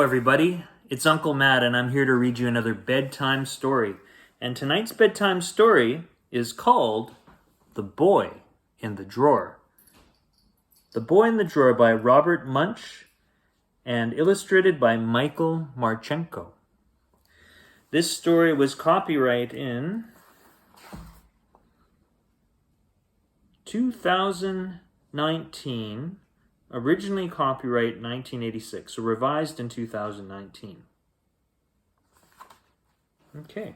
everybody. It's Uncle Matt, and I'm here to read you another bedtime story. And tonight's bedtime story is called The Boy in the Drawer. The Boy in the Drawer by Robert Munsch and illustrated by Martchenko. This story was copyright in 2019. Originally copyright 1986, so revised in 2019. Okay.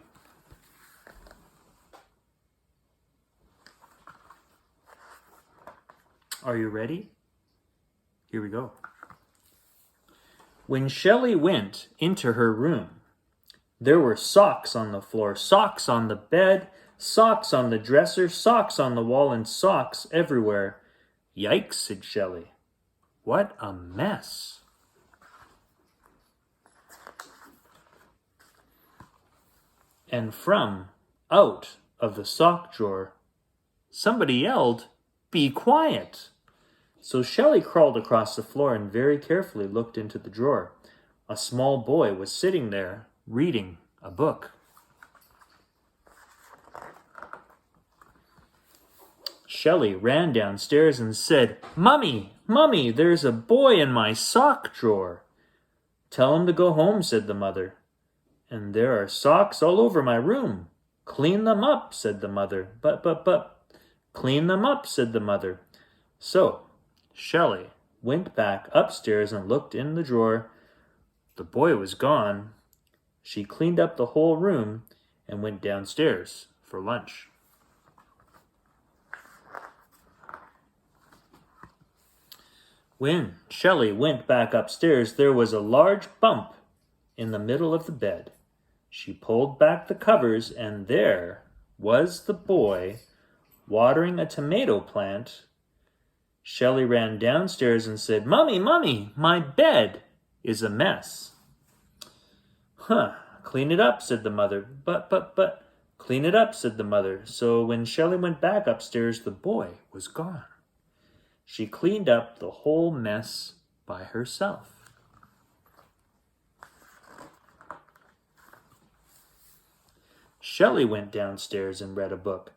Are you ready? Here we go. When Shelley went into her room, there were socks on the floor, socks on the bed, socks on the dresser, socks on the wall, and socks everywhere. Yikes, said Shelley. What a mess. And from out of the sock drawer, somebody yelled, "Be quiet!" So Shelley crawled across the floor and very carefully looked into the drawer. A small boy was sitting there reading a book. Shelley ran downstairs and said, "Mummy, Mummy, there's a boy in my sock drawer." "Tell him to go home," said the mother. "And there are socks all over my room." "Clean them up," said the mother. But, clean them up, said the mother. So Shelley went back upstairs and looked in the drawer. The boy was gone. She cleaned up the whole room and went downstairs for lunch. When Shelley went back upstairs, there was a large bump in the middle of the bed. She pulled back the covers, and there was the boy watering a tomato plant. Shelley ran downstairs and said, "Mummy, Mummy, my bed is a mess." Clean it up," said the mother. But, clean it up," said the mother. So when Shelley went back upstairs, the boy was gone. She cleaned up the whole mess by herself. Shelley went downstairs and read a book.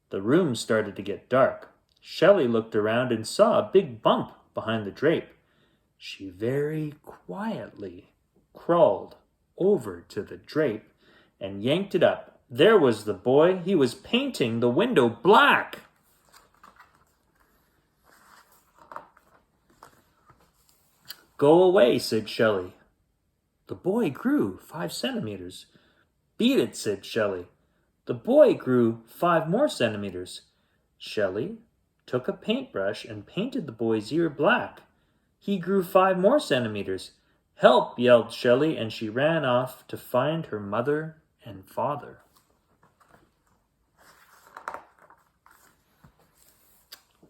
The room started to get dark. Shelley looked around and saw a big bump behind the drape. She very quietly crawled over to the drape and yanked it up. There was the boy. He was painting the window black. "Go away," said Shelley. The boy grew 5 centimeters. "Beat it," said Shelley. The boy grew 5 more centimeters. Shelley took a paintbrush and painted the boy's ear black. He grew 5 more centimeters. "Help!" yelled Shelley, and she ran off to find her mother and father.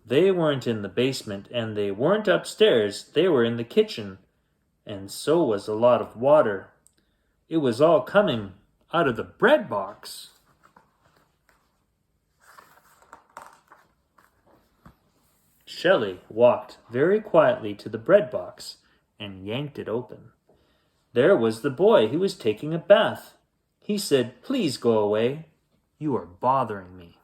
They weren't in the basement, and they weren't upstairs. They were in the kitchen, and so was a lot of water. It was all coming out of the bread box. Shelley walked very quietly to the bread box and yanked it open. There was the boy. He was taking a bath. He said, "Please go away. You are bothering me."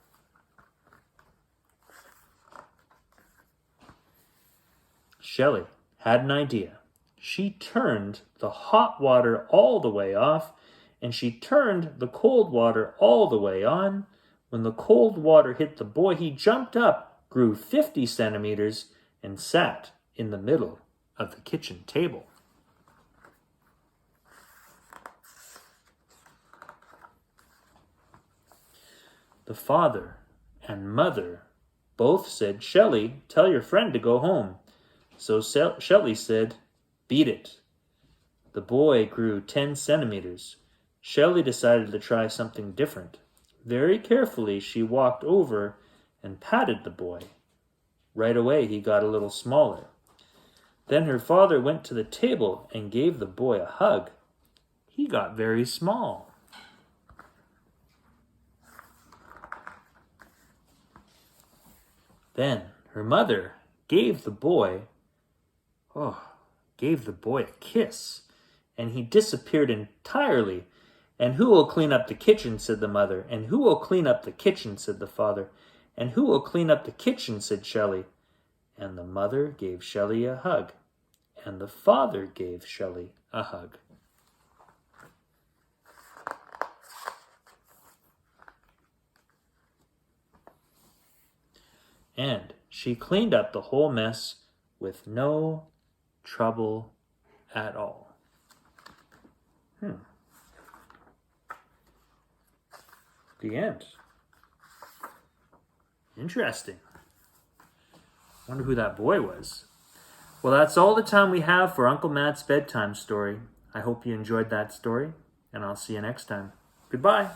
Shelley had an idea. She turned the hot water all the way off, and she turned the cold water all the way on. When the cold water hit the boy, he jumped up, grew 50 centimeters, and sat in the middle of the kitchen table. The father and mother both said, "Shelley, tell your friend to go home." So Shelley said, "Beat it." The boy grew 10 centimeters. Shelley decided to try something different. Very carefully, she walked over and patted the boy. Right away, he got a little smaller. Then her father went to the table and gave the boy a hug. He got very small. Then her mother gave the boy a kiss, and he disappeared entirely. And who will clean up the kitchen, said the mother. And who will clean up the kitchen, said the father. And who will clean up the kitchen, said Shelley. And the mother gave Shelley a hug. And the father gave Shelley a hug. And she cleaned up the whole mess with no trouble at all. The end. Interesting. Wonder who that boy was. Well, that's all the time we have for Uncle Matt's bedtime story. I hope you enjoyed that story, and I'll see you next time. Goodbye.